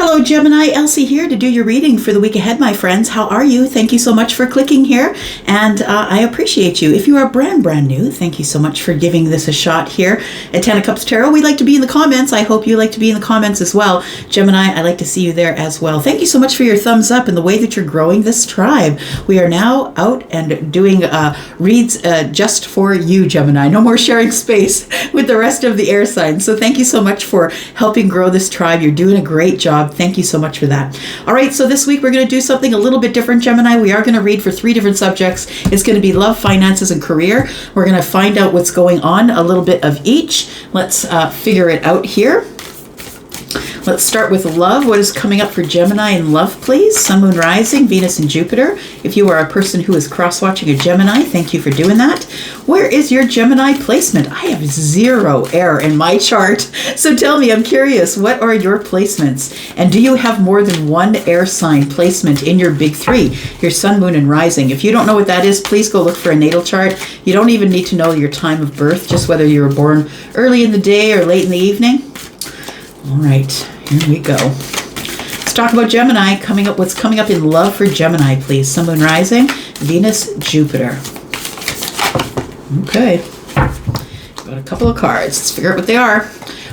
Hello Gemini, Elsie here to do your reading for the week ahead, my friends. How are you? Thank you so much for clicking here, and I appreciate you. If you are brand new, thank you so much for giving this a shot here at 10 of Cups Tarot. We like to be in the comments. I hope you like to be in the comments as well. Gemini, I like to see you there as well. Thank you so much for your thumbs up and the way that you're growing this tribe. We are now out and doing reads just for you, Gemini. No more sharing space with the rest of the air signs. So thank you so much for helping grow this tribe. You're doing a great job. Thank you so much for that. All right, so this week we're going to do something a little bit different, Gemini. We are going to read for 3 different subjects. It's going to be love, finances, and career. We're going to find out what's going on, a little bit of each. Let's figure it out here. Let's start with love. What is coming up for Gemini in love, please? Sun, Moon, Rising, Venus, and Jupiter. If you are a person who is cross-watching a Gemini, thank you for doing that. Where is your Gemini placement? I have 0 air in my chart. So tell me, I'm curious, what are your placements? And do you have more than one air sign placement in your big 3? Your Sun, Moon, and Rising. If you don't know what that is, please go look for a natal chart. You don't even need to know your time of birth, just whether you were born early in the day or late in the evening. All right, here we go. Let's talk about Gemini. What's coming up in love for Gemini, please? Sun, Moon, Rising, Venus, Jupiter. Okay, got a couple of cards. Let's figure out what they are.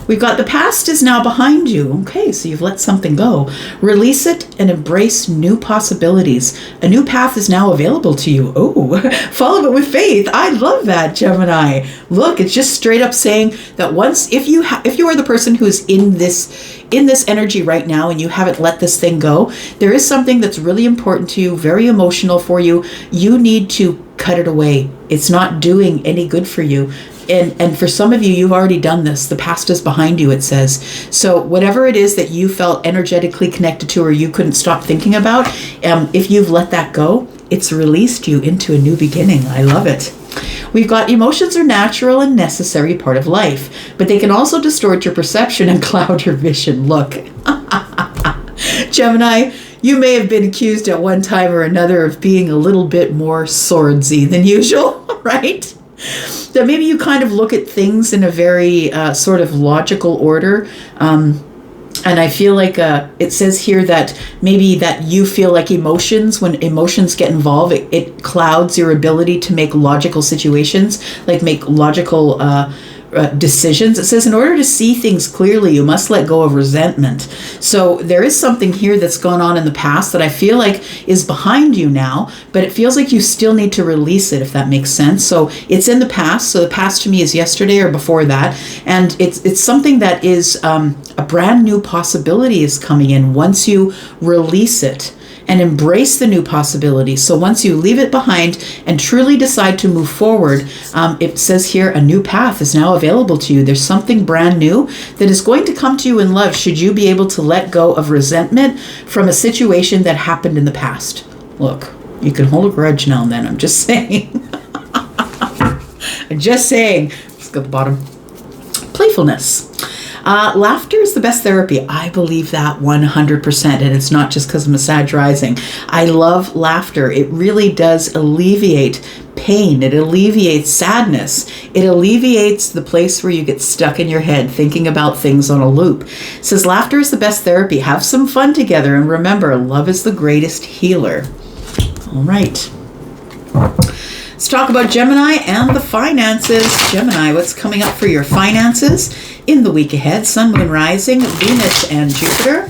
We've got the past is now behind you. Okay, so you've let something go. Release it and embrace new possibilities. A new path is now available to you. Oh, follow it with faith. I love that, Gemini. Look, it's just straight up saying that once, if you are the person who's in this energy right now and you haven't let this thing go, there is something that's really important to you, very emotional for you. You need to cut it away. It's not doing any good for you. And for some of you, you've already done this. The past is behind you, it says. So whatever it is that you felt energetically connected to or you couldn't stop thinking about, if you've let that go, it's released you into a new beginning. I love it. We've got emotions are natural and necessary part of life, but they can also distort your perception and cloud your vision. Look, Gemini, you may have been accused at one time or another of being a little bit more swordsy than usual, right? That maybe you kind of look at things in a very sort of logical order. And I feel like it says here that maybe that you feel like emotions, when emotions get involved, it clouds your ability to make logical situations, like make logical decisions. It says in order to see things clearly, you must let go of resentment. So there is something here that's gone on in the past that I feel like is behind you now, but it feels like you still need to release it, if that makes sense. So it's in the past. So the past to me is yesterday or before that. And it's something that is a brand new possibility is coming in once you release it and embrace the new possibilities. So once you leave it behind and truly decide to move forward, it says here a new path is now available to you. There's something brand new that is going to come to you in love should you be able to let go of resentment from a situation that happened in the past. Look, you can hold a grudge now and then. I'm just saying. I'm just saying. Let's go to the bottom. Playfulness. Laughter is the best therapy. I believe that 100%. And it's not just because of Massage Rising. I love laughter. It really does alleviate pain. It alleviates sadness. It alleviates the place where you get stuck in your head thinking about things on a loop. It says laughter is the best therapy. Have some fun together. And remember, love is the greatest healer. All right. Let's talk about Gemini and the finances. Gemini, what's coming up for your finances in the week ahead? Sun, Moon, Rising, Venus, and Jupiter.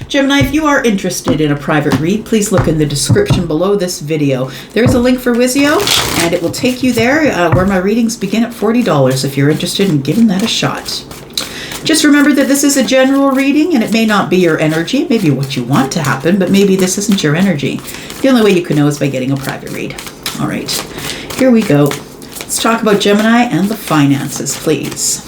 Gemini, if you are interested in a private read, please look in the description below this video. There's a link for Wizio, and it will take you there where my readings begin at $40 if you're interested in giving that a shot. Just remember that this is a general reading, and it may not be your energy. It may be what you want to happen, but maybe this isn't your energy. The only way you can know is by getting a private read. All right, here we go. Let's talk about Gemini and the finances, please.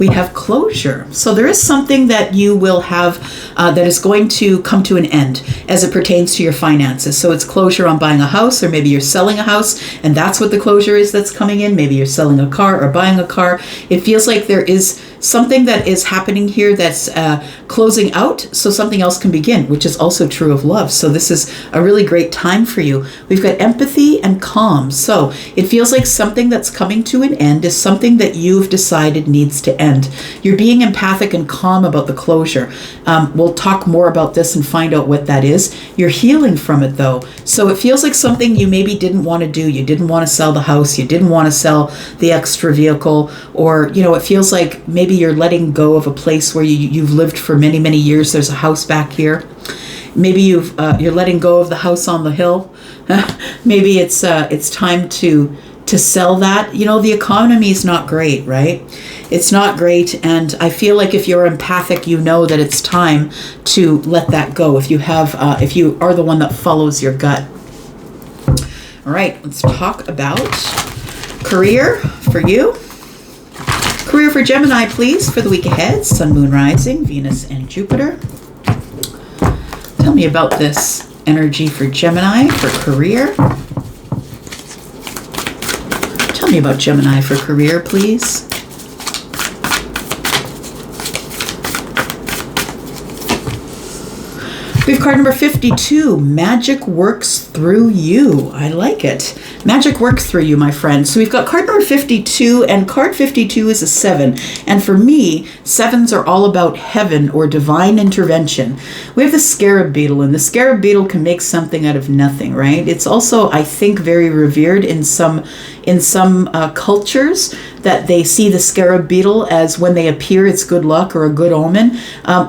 We have closure. So there is something that you will have that is going to come to an end as it pertains to your finances. So it's closure on buying a house, or maybe you're selling a house and that's what the closure is that's coming in. Maybe you're selling a car or buying a car. It feels like there is something that is happening here that's closing out so something else can begin, which is also true of love. So this is a really great time for you. We've got empathy and calm. So it feels like something that's coming to an end is something that you've decided needs to end. You're being empathic and calm about the closure. We'll talk more about this and find out what that is. You're healing from it though. So it feels like something you maybe didn't want to do. You didn't want to sell the house. You didn't want to sell the extra vehicle, or, it feels like maybe you're letting go of a place where you've lived for many, many years. There's a house back here. Maybe you're letting go of the house on the hill. Maybe it's time to sell that. The economy is not great, right? It's not great, and I feel like if you're empathic, you know that it's time to let that go. If you are the one that follows your gut. All right, let's talk about career for you. Career for Gemini, please, for the week ahead. Sun, Moon, Rising, Venus, and Jupiter. Tell me about this energy for Gemini for career. Tell me about Gemini for career, please. We have card number 52, Magic Works Through You. I like it. Magic works through you, my friend. So we've got card number 52, and card 52 is a 7. And for me, 7s are all about heaven or divine intervention. We have the scarab beetle, and the scarab beetle can make something out of nothing, right? It's also, I think, very revered in some cultures, that they see the scarab beetle as when they appear, it's good luck or a good omen.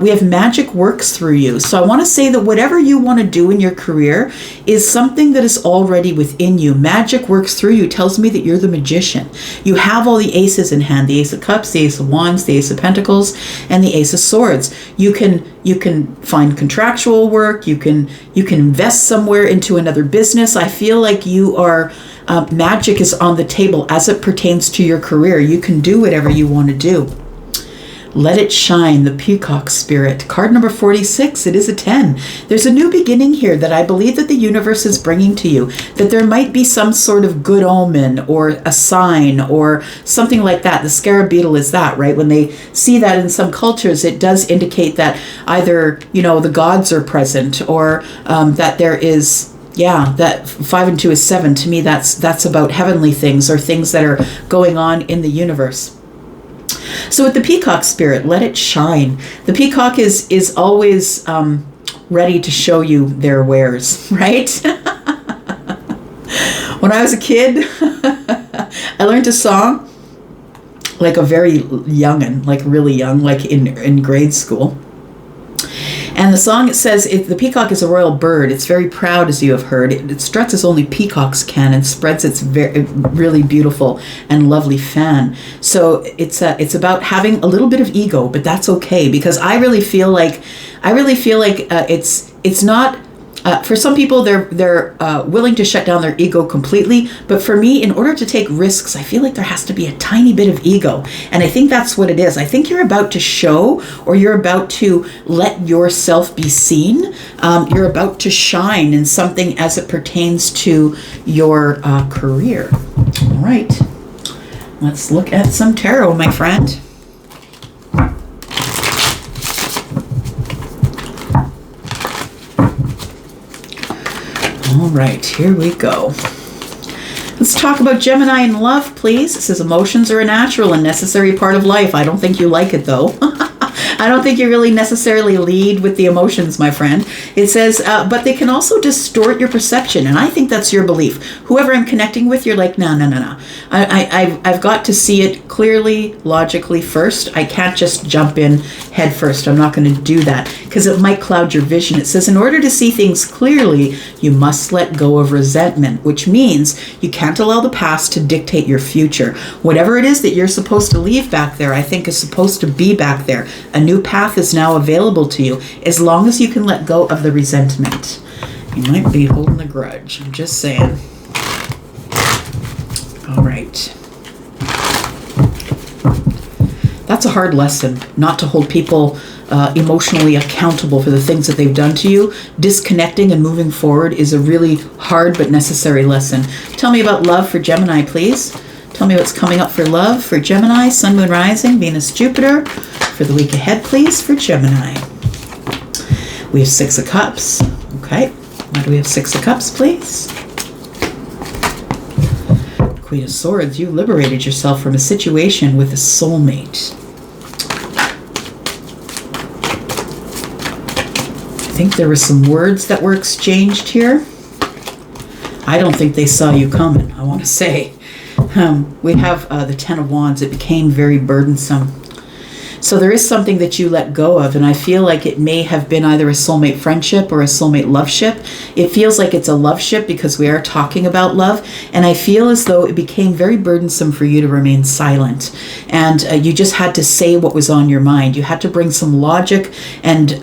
We have magic works through you. So I want to say that whatever you want to do in your career is something that is already within you. Magic works through you tells me that you're the magician. You have all the aces in hand, the Ace of Cups, the Ace of Wands, the Ace of Pentacles, and the Ace of Swords. You can find contractual work. You can invest somewhere into another business. I feel like you are magic is on the table as it pertains to your career. You can do whatever you want to do. Let it shine, the peacock spirit. Card number 46, it is a 10. There's a new beginning here that I believe that the universe is bringing to you, that there might be some sort of good omen or a sign or something like that. The scarab beetle is that, right? When they see that in some cultures, it does indicate that either, the gods are present, or that there is, that 5 and 2 is 7. To me, that's about heavenly things or things that are going on in the universe. So with the peacock spirit, let it shine. The peacock is always ready to show you their wares, right? When I was a kid, I learned a song like a very youngin', like really young, like in grade school. And the song, it says, the peacock is a royal bird. It's very proud, as you have heard. It struts as only peacocks can and spreads its really beautiful and lovely fan. So it's about having a little bit of ego, but that's okay, because I really feel like it's not. For some people, they're willing to shut down their ego completely. But for me, in order to take risks, I feel like there has to be a tiny bit of ego. And I think that's what it is. I think you're about to show, or you're about to let yourself be seen. You're about to shine in something as it pertains to your career. All right. Let's look at some tarot, my friend. All right, here we go. Let's talk about Gemini in love, please. It says emotions are a natural and necessary part of life. I don't think you like it, though. I don't think you really necessarily lead with the emotions, my friend. It says, but they can also distort your perception, and I think that's your belief. Whoever I'm connecting with, you're like, no. I've got to see it clearly, logically first. I can't just jump in head first. I'm not going to do that, because it might cloud your vision. It says, in order to see things clearly, you must let go of resentment, which means you can't allow the past to dictate your future. Whatever it is that you're supposed to leave back there, I think is supposed to be back there. A new path is now available to you, as long as you can let go of the resentment. You might be holding a grudge. I'm just saying. All right. That's a hard lesson, not to hold people emotionally accountable for the things that they've done to you. Disconnecting and moving forward is a really hard but necessary lesson. Tell me about love for Gemini, please. Tell me what's coming up for love for Gemini, Sun, Moon, Rising, Venus, Jupiter. For the week ahead, please, for Gemini. We have 6 of Cups. Okay. Why do we have 6 of Cups, please? Queen of Swords. You liberated yourself from a situation with a soulmate. I think there were some words that were exchanged here. I don't think they saw you coming, I want to say. We have the 10 of Wands. It became very burdensome. So there is something that you let go of, and I feel like it may have been either a soulmate friendship or a soulmate love ship. It feels like it's a love ship because we are talking about love, and I feel as though it became very burdensome for you to remain silent, and you just had to say what was on your mind. You had to bring some logic and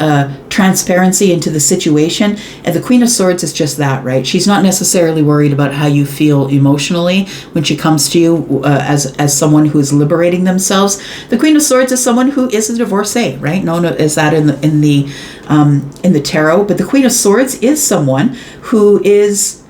transparency into the situation, and the Queen of Swords is just that, right? She's not necessarily worried about how you feel emotionally when she comes to you as someone who is liberating themselves. The Queen of Swords is someone who is a divorcee, right? Known as that in the tarot. But the Queen of Swords is someone who is,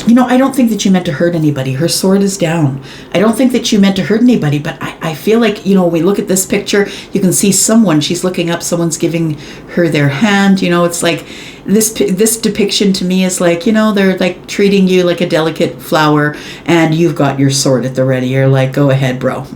I don't think that you meant to hurt anybody. Her sword is down. I don't think that you meant to hurt anybody, but I feel like, when we look at this picture, you can see someone, she's looking up, someone's giving her their hand. It's like this depiction to me is like, they're like treating you like a delicate flower, and you've got your sword at the ready. You're like, go ahead, bro.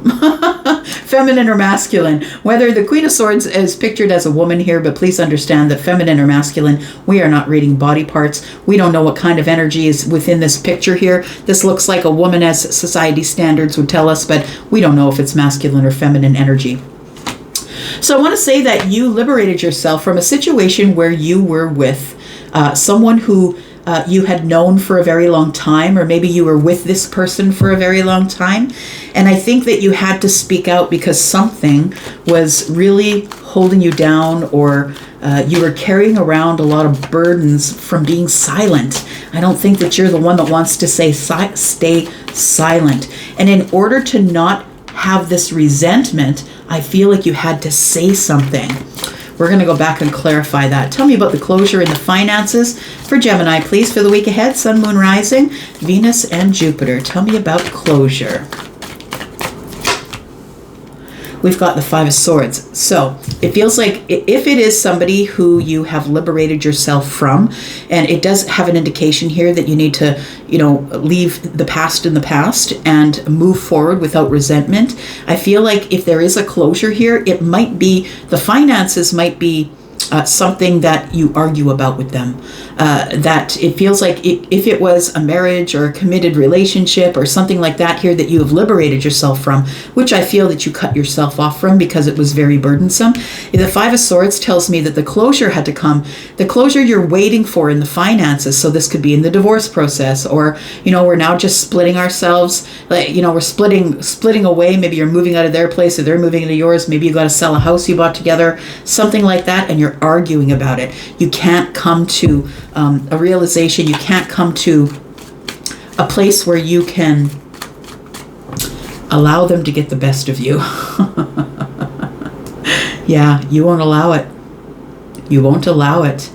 Feminine or masculine. Whether the Queen of Swords is pictured as a woman here, but please understand that feminine or masculine, we are not reading body parts. We don't know what kind of energy is within this picture here. This looks like a woman as society standards would tell us, but we don't know if it's masculine or feminine energy. So I want to say that you liberated yourself from a situation where you were with someone who you had known for a very long time, or maybe you were with this person for a very long time. And I think that you had to speak out because something was really holding you down, or you were carrying around a lot of burdens from being silent. I don't think that you're the one that wants to stay silent. And in order to not have this resentment, I feel like you had to say something. We're going to go back and clarify that. Tell me about the closure in the finances for Gemini, please, for the week ahead. Sun, Moon, Rising, Venus, and Jupiter. Tell me about closure. We've got the 5 of Swords. So it feels like if it is somebody who you have liberated yourself from, and it does have an indication here that you need to, leave the past in the past and move forward without resentment. I feel like if there is a closure here, it might be, the finances might be something that you argue about with them. That it feels like if it was a marriage or a committed relationship or something like that here that you have liberated yourself from, which I feel that you cut yourself off from because it was very burdensome. The 5 of Swords tells me that the closure had to come. The closure you're waiting for in the finances. So this could be in the divorce process, or, we're now just splitting ourselves. We're splitting away. Maybe you're moving out of their place or they're moving into yours. Maybe you got to sell a house you bought together, something like that, and you're arguing about it. You can't come to a realization. You can't come to a place where you can allow them to get the best of you. Yeah, you won't allow it. You won't allow it.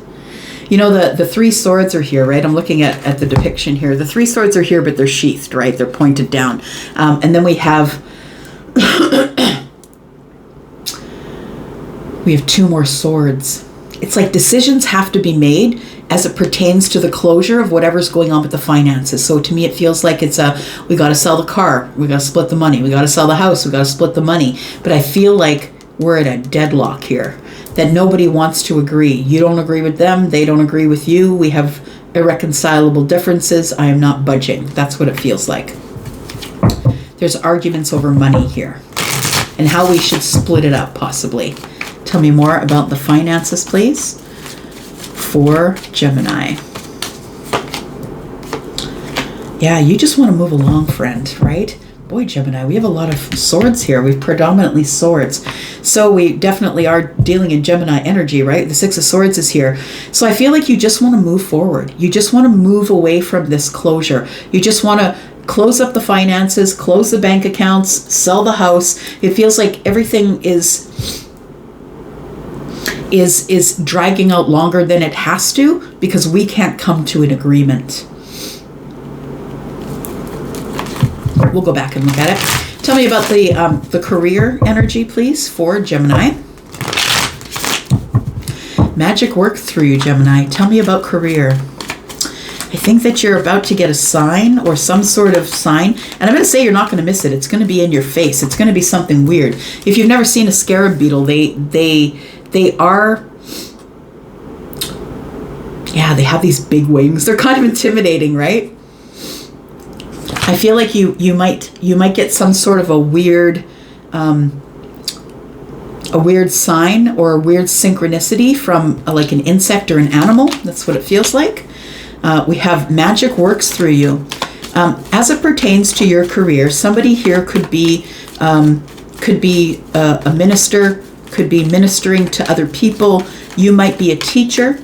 The 3 swords are here, right? I'm looking at the depiction here. The 3 swords are here, but they're sheathed, right? They're pointed down. And then we have we have 2 more swords. It's like decisions have to be made as it pertains to the closure of whatever's going on with the finances. So to me, it feels like it's we got to sell the car, we got to split the money, we got to sell the house, we got to split the money. But I feel like we're at a deadlock here, that nobody wants to agree. You don't agree with them, they don't agree with you. We have irreconcilable differences. I am not budging. That's what it feels like. There's arguments over money here and how we should split it up, possibly. Tell me more about the finances, please, for Gemini. Yeah, you just want to move along, friend, right? Boy, Gemini, we have a lot of swords here. We've predominantly swords. So we definitely are dealing in Gemini energy, right? The 6 of Swords is here. So I feel like you just want to move forward. You just want to move away from this closure. You just want to close up the finances, close the bank accounts, sell the house. It feels like everything is dragging out longer than it has to because we can't come to an agreement. We'll go back and look at it. Tell me about the career energy, please, for Gemini. Magic work through you, Gemini. Tell me about career. I think that you're about to get a sign or some sort of sign. And I'm going to say you're not going to miss it. It's going to be in your face. It's going to be something weird. If you've never seen a scarab beetle, they are... Yeah, they have these big wings. They're kind of intimidating, right? I feel like you might get some sort of a weird sign or a weird synchronicity from like an insect or an animal. That's what it feels like. We have magic works through you. As it pertains to your career, somebody here could be a minister, could be ministering to other people. You might be a teacher.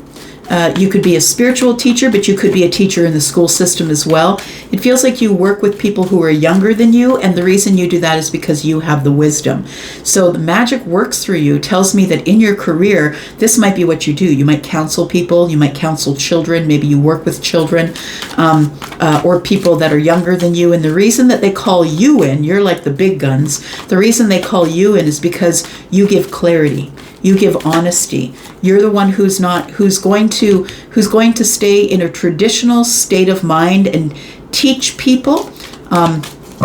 You could be a spiritual teacher, but you could be a teacher in the school system as well. It feels like you work with people who are younger than you, and the reason you do that is because you have the wisdom. So the magic works through you tells me that in your career, this might be what you do. You might counsel people, you might counsel children, maybe you work with children, or people that are younger than you. And the reason that they call you in, you're like the big guns, the reason they call you in is because you give clarity. You give honesty. You're the one who's going to stay in a traditional state of mind and teach people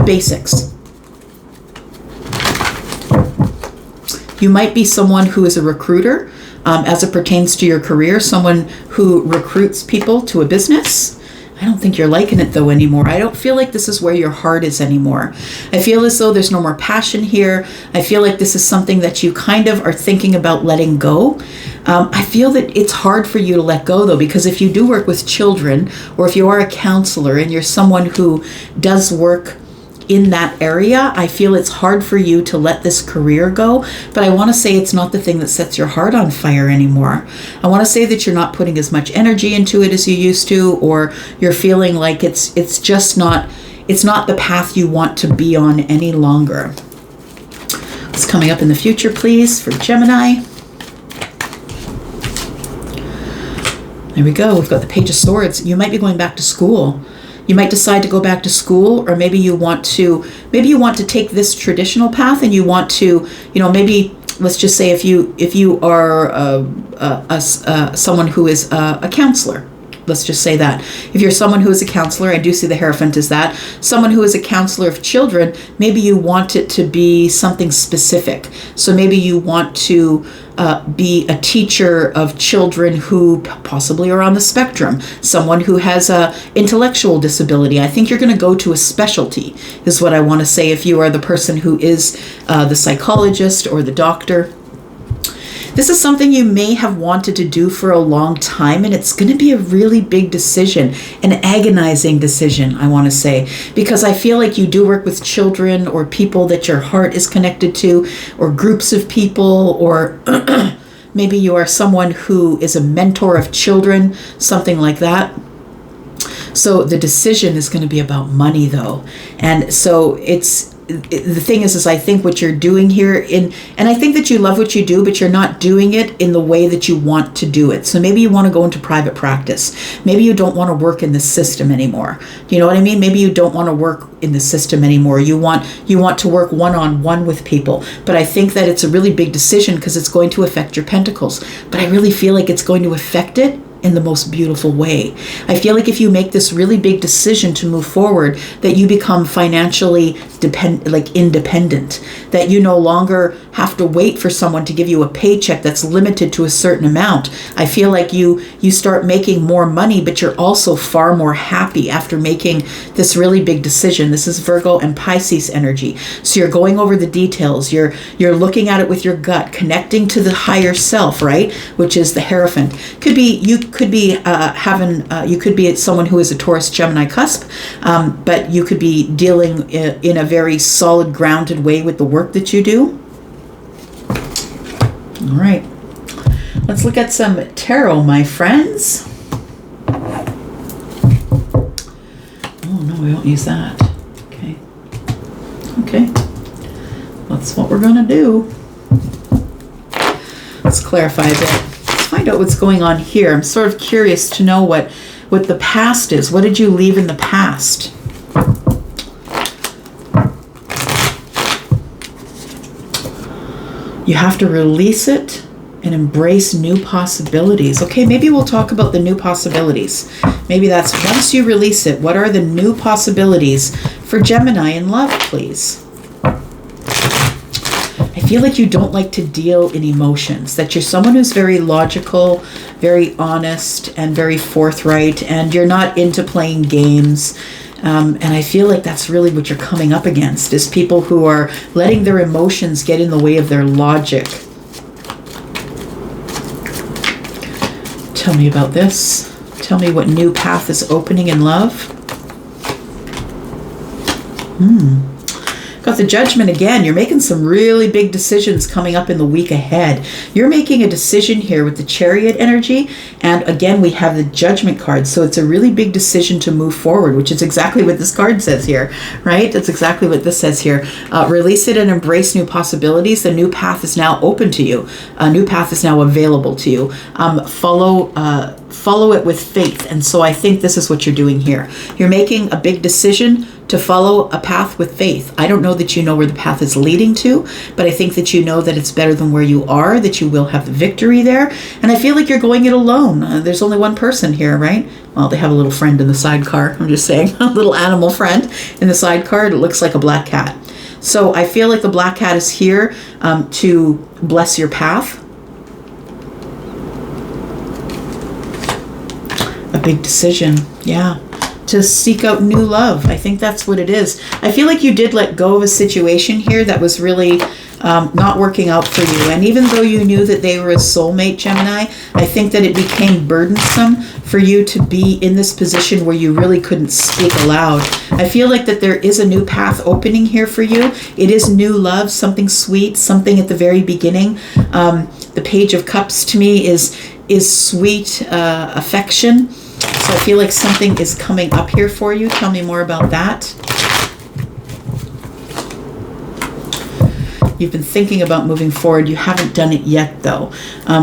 basics. You might be someone who is a recruiter as it pertains to your career, someone who recruits people to a business. I don't think you're liking it though anymore. I don't feel like this is where your heart is anymore. I feel as though there's no more passion here. I feel like this is something that you kind of are thinking about letting go. I feel that it's hard for you to let go though, because if you do work with children, or if you are a counselor and you're someone who does work in that area, I feel it's hard for you to let this career go. But I want to say it's not the thing that sets your heart on fire anymore. I want to say that you're not putting as much energy into it as you used to, or you're feeling like it's not the path you want to be on any longer. What's coming up in the future, please, for Gemini? There we go. We've got the Page of Swords. You might be going back to school. You might decide to go back to school, or maybe you want to take this traditional path and you want to, maybe let's just say if you are someone who is a counselor. Let's just say that. If you're someone who is a counselor, I do see the Hierophant as that. Someone who is a counselor of children, maybe you want it to be something specific. So maybe you want to be a teacher of children who possibly are on the spectrum, someone who has a intellectual disability. I think you're going to go to a specialty, is what I want to say, if you are the person who is the psychologist or the doctor. This is something you may have wanted to do for a long time, and it's going to be a really big decision, an agonizing decision, I want to say, because I feel like you do work with children or people that your heart is connected to, or groups of people, or maybe you are someone who is a mentor of children, something like that. So the decision is going to be about money, though. And so the thing is I think what you're doing here and I think that you love what you do, but you're not doing it in the way that you want to do it. So maybe you want to go into private practice. Maybe you don't want to work in the system anymore. You know what I mean? Maybe you don't want to work in the system anymore. You want to work one-on-one with people. But I think that it's a really big decision because it's going to affect your pentacles. But I really feel like it's going to affect it in the most beautiful way. I feel like if you make this really big decision to move forward, that you become financially independent, that you no longer have to wait for someone to give you a paycheck that's limited to a certain amount. I feel like you start making more money, but you're also far more happy after making this really big decision. This is Virgo and Pisces energy. So you're going over the details. You're looking at it with your gut, connecting to the higher self, right? Which is the Hierophant. You could be someone who is a Taurus Gemini cusp, but you could be dealing in a very solid, grounded way with the work that you do. All right, let's look at some tarot, my friends. Oh no, we don't use that. Okay, that's what we're gonna do. Let's clarify a bit. Find out what's going on here. I'm sort of curious to know what the past is. What did you leave in the past? You have to release it and embrace new possibilities. Okay, maybe we'll talk about the new possibilities. Maybe that's once you release it, what are the new possibilities for Gemini in love, please? I feel like you don't like to deal in emotions, that you're someone who's very logical, very honest, and very forthright, and you're not into playing games. And I feel like that's really what you're coming up against, is people who are letting their emotions get in the way of their logic. Tell me about this. Tell me what new path is opening in love. Got the Judgment again. You're making some really big decisions coming up in the week ahead. You're making a decision here with the Chariot energy. And again, we have the Judgment card. So it's a really big decision to move forward, which is exactly what this card says here, right? That's exactly what this says here. Release it and embrace new possibilities. The new path is now open to you. A new path is now available to you. Follow it with faith. And so I think this is what you're doing here. You're making a big decision to follow a path with faith. I don't know that you know where the path is leading to, but I think that you know that it's better than where you are, that you will have the victory there. And I feel like you're going it alone. There's only one person here, right? Well, they have a little friend in the sidecar. I'm just saying, a little animal friend in the sidecar. It looks like a black cat. So I feel like the black cat is here to bless your path. A big decision, yeah. To seek out new love. I think that's what it is. I feel like you did let go of a situation here that was really not working out for you. And even though you knew that they were a soulmate, Gemini, I think that it became burdensome for you to be in this position where you really couldn't speak aloud. I feel like that there is a new path opening here for you. It is new love, something sweet, something at the very beginning. The Page of Cups to me is sweet affection. So I feel like something is coming up here for you. Tell me more about that. You've been thinking about moving forward. You haven't done it yet, though.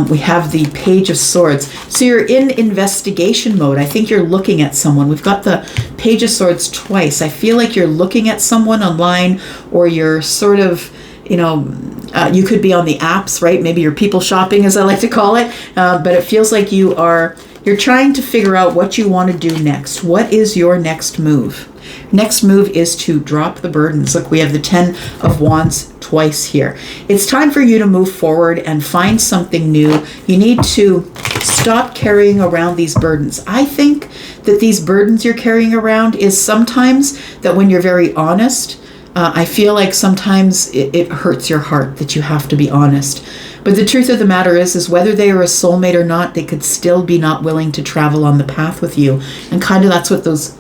We have the Page of Swords. So you're in investigation mode. I think you're looking at someone. We've got the Page of Swords twice. I feel like you're looking at someone online, or you're sort of, you could be on the apps, right? Maybe you're people shopping, as I like to call it. But it feels like you're trying to figure out what you want to do next. What is your next move? Next move is to drop the burdens. Look, we have the 10 of Wands twice here. It's time for you to move forward and find something new. You need to stop carrying around these burdens. I think that these burdens you're carrying around is sometimes that when you're very honest, I feel like sometimes it hurts your heart that you have to be honest. But the truth of the matter is whether they are a soulmate or not, they could still be not willing to travel on the path with you. And kind of that's what those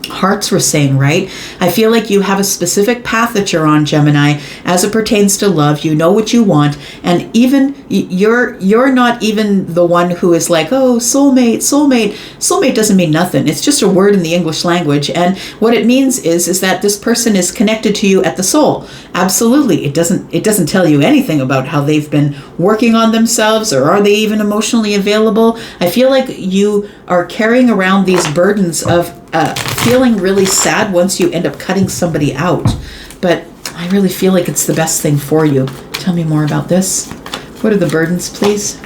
hearts were saying, right? I feel like you have a specific path that you're on, Gemini, as it pertains to love. You know what you want, and even you're not even the one who is like, oh, soulmate. Soulmate doesn't mean nothing. It's just a word in the English language, and what it means is that this person is connected to you at the soul. Absolutely. It doesn't tell you anything about how they've been working on themselves, or are they even emotionally available. I feel like you are carrying around these burdens of feeling really sad once you end up cutting somebody out. But I really feel like it's the best thing for you. Tell me more about this. What are the burdens, please?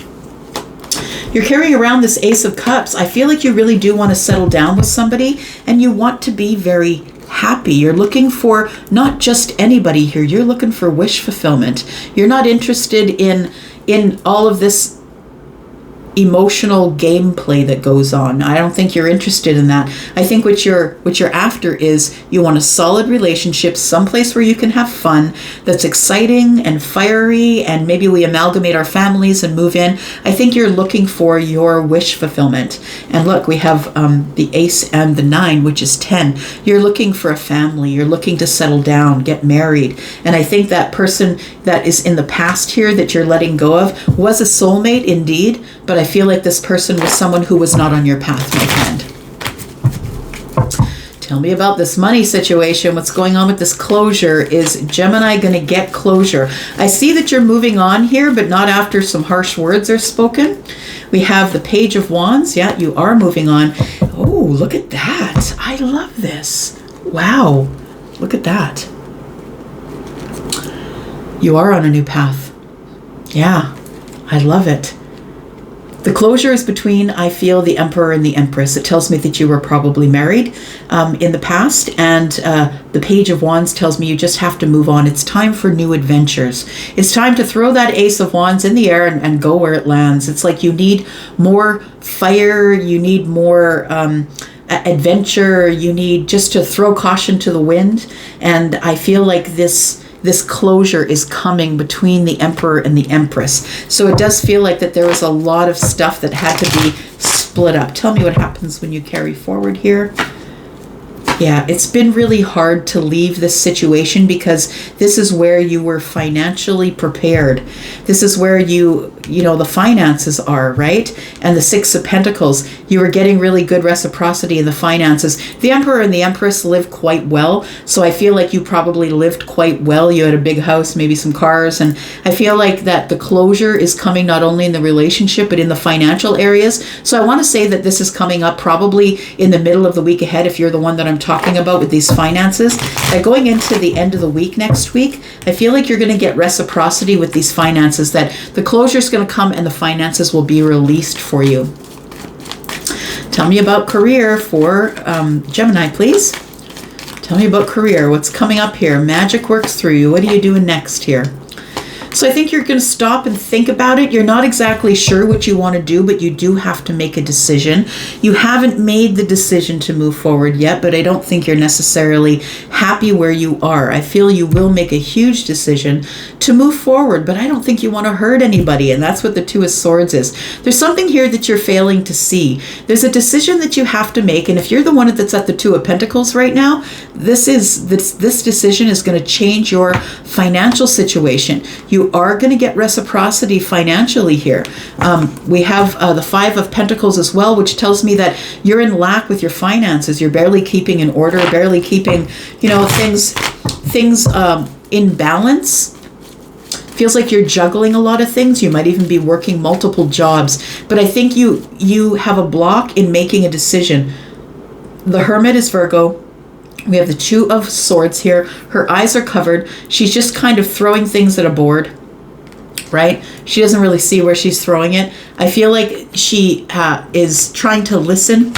You're carrying around this Ace of Cups. I feel like you really do want to settle down with somebody, and you want to be very happy. You're looking for not just anybody here. You're looking for wish fulfillment. You're not interested in all of this emotional gameplay that goes on. I don't think you're interested in that. I think what you're after is you want a solid relationship, someplace where you can have fun, that's exciting and fiery, and maybe we amalgamate our families and move in. I think you're looking for your wish fulfillment. And look, we have the Ace and the 9, which is 10. You're looking for a family. You're looking to settle down, get married. And I think that person that is in the past here that you're letting go of was a soulmate indeed, but I feel like this person was someone who was not on your path, my friend. Tell me about this money situation. What's going on with this closure? Is Gemini going to get closure? I see that you're moving on here, but not after some harsh words are spoken. We have the Page of Wands. Yeah, you are moving on. Oh, look at that. I love this. Wow. Look at that. You are on a new path. Yeah, I love it. The closure is between, I feel, the Emperor and the Empress. It tells me that you were probably married in the past, and the Page of Wands tells me you just have to move on. It's time for new adventures. It's time to throw that Ace of Wands in the air and go where it lands. It's like you need more fire, you need more adventure, you need just to throw caution to the wind. And I feel like this closure is coming between the Emperor and the Empress. So it does feel like that there was a lot of stuff that had to be split up. Tell me what happens when you carry forward here. Yeah, it's been really hard to leave this situation because this is where you were financially prepared. This is where you know, the finances are, right? And the Six of Pentacles, you were getting really good reciprocity in the finances. The Emperor and the Empress live quite well. So I feel like you probably lived quite well. You had a big house, maybe some cars. And I feel like that the closure is coming not only in the relationship, but in the financial areas. So I want to say that this is coming up probably in the middle of the week ahead, if you're the one that I'm talking about with these finances. Going into the end of the week next week, I feel like you're going to get reciprocity with these finances, that the closure is going to come and the finances will be released for you. Tell me about career for Gemini, please. Tell me about career. What's coming up here? Magic works through you. What are you doing next here? So I think you're going to stop and think about it. You're not exactly sure what you want to do, but you do have to make a decision. You haven't made the decision to move forward yet, but I don't think you're necessarily happy where you are. I feel you will make a huge decision to move forward, but I don't think you want to hurt anybody, and that's what the Two of Swords is. There's something here that you're failing to see. There's a decision that you have to make, and if you're the one that's at the Two of Pentacles right now, this decision is going to change your financial situation. You are going to get reciprocity financially here. We have the Five of Pentacles as well, which tells me that you're in lack with your finances. You're barely keeping in order, barely keeping, you know, things in balance. Feels like you're juggling a lot of things. You might even be working multiple jobs, but I think you have a block in making a decision. The Hermit is Virgo. We have the Two of Swords here. Her eyes are covered. She's just kind of throwing things at a board, right? She doesn't really see where she's throwing it. I feel like she is trying to listen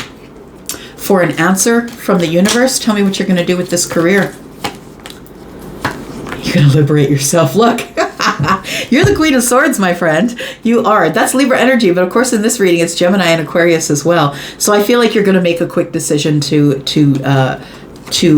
for an answer from the universe. Tell me what you're going to do with this career. You're going to liberate yourself. Look, you're the Queen of Swords, my friend. You are. That's Libra energy, but of course in this reading it's Gemini and Aquarius as well. So I feel like you're going to make a quick decision to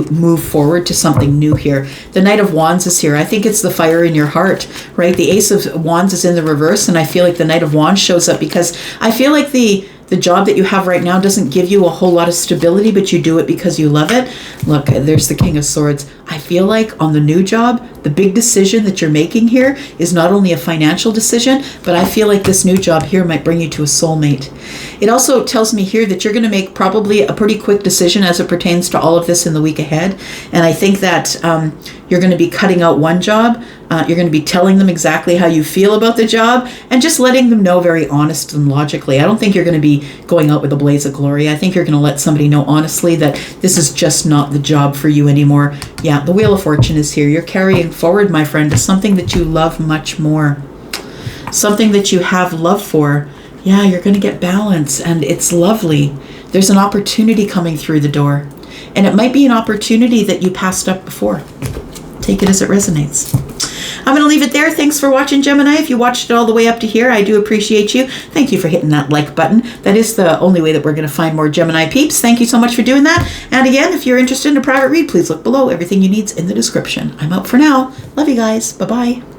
move forward to something new here. The Knight of Wands is here. I think it's the fire in your heart, right? The Ace of Wands is in the reverse, and I feel like the Knight of Wands shows up because I feel like the job that you have right now doesn't give you a whole lot of stability, but you do it because you love it. Look, there's the King of Swords. I feel like on the new job, the big decision that you're making here is not only a financial decision, but I feel like this new job here might bring you to a soulmate. It also tells me here that you're going to make probably a pretty quick decision as it pertains to all of this in the week ahead. And I think that you're going to be cutting out one job. You're going to be telling them exactly how you feel about the job and just letting them know very honest and logically. I don't think you're going to be going out with a blaze of glory. I think you're going to let somebody know honestly that this is just not the job for you anymore. Yeah, the Wheel of Fortune is here. You're carrying forward, my friend, to something that you love much more. Something that you have love for. Yeah, you're going to get balance, and it's lovely. There's an opportunity coming through the door, and it might be an opportunity that you passed up before. Take it as it resonates. I'm going to leave it there. Thanks for watching, Gemini. If you watched it all the way up to here, I do appreciate you. Thank you for hitting that like button. That is the only way that we're going to find more Gemini peeps. Thank you so much for doing that. And again, if you're interested in a private read, please look below. Everything you need's in the description. I'm out for now. Love you guys. Bye-bye.